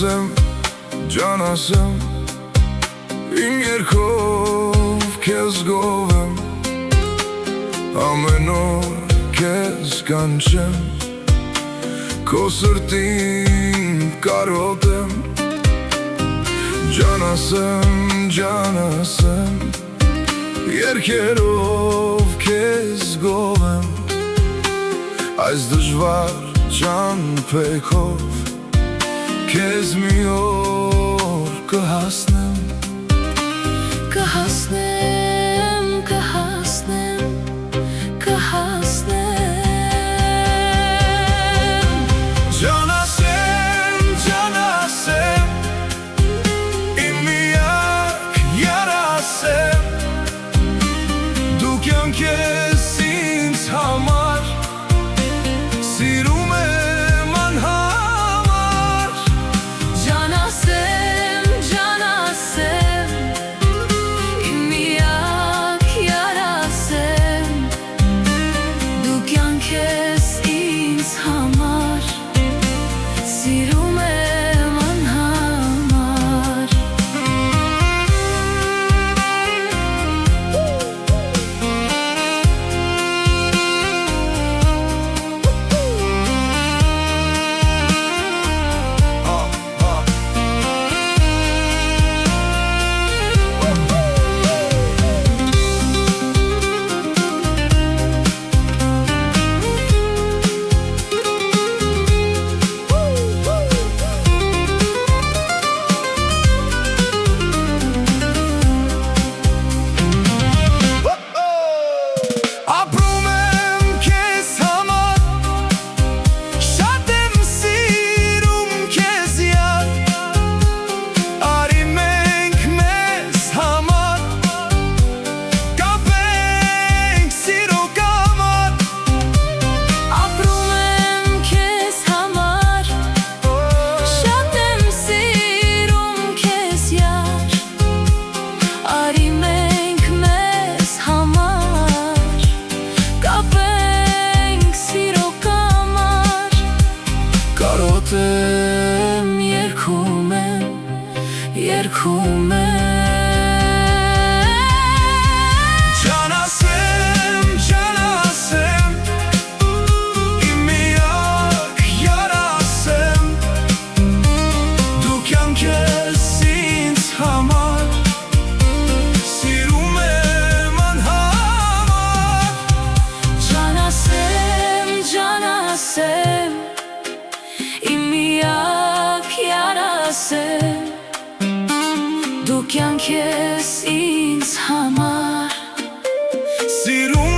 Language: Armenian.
ջան ասեմ, իմ երգով քեզ գովեմ, ամեն օր քեզ կանչեմ, քո սրտին կարոտեմ, ջան ասեմ, երգերով քեզ գովեմ, այս դժվար ճամփեքով քեզ մի օր կհասնեմ, ջան ասեմ, իմ միակ եռասեմ, դու կյանք ես ինձ համար, սիրում եմ անհամար, ջան ասեմ, իմ միակ եռասեմ, դու կյանք ես ինձ համար, սիրում եմ անհամար։ Ապրում եմ քեզ համար, շատ եմ սիրում քեզ յար, արի մենք մեզ համար, կապենք սիրո կամար, Ապրում եմ քեզ համար, շատ եմ սիրում քեզ յար, արի մենք մեզ համար, կապենք սիրո կամար, կարոտեմ, երգում եմ, ջան ասեմ, իմ միակ եռասեմ, դու կյանք ես ինձ համար, սիրում եմ անհամար, ջան ասեմ, իմ միակ եռասեմ, դու կյանք ես ինձ համար, սիրում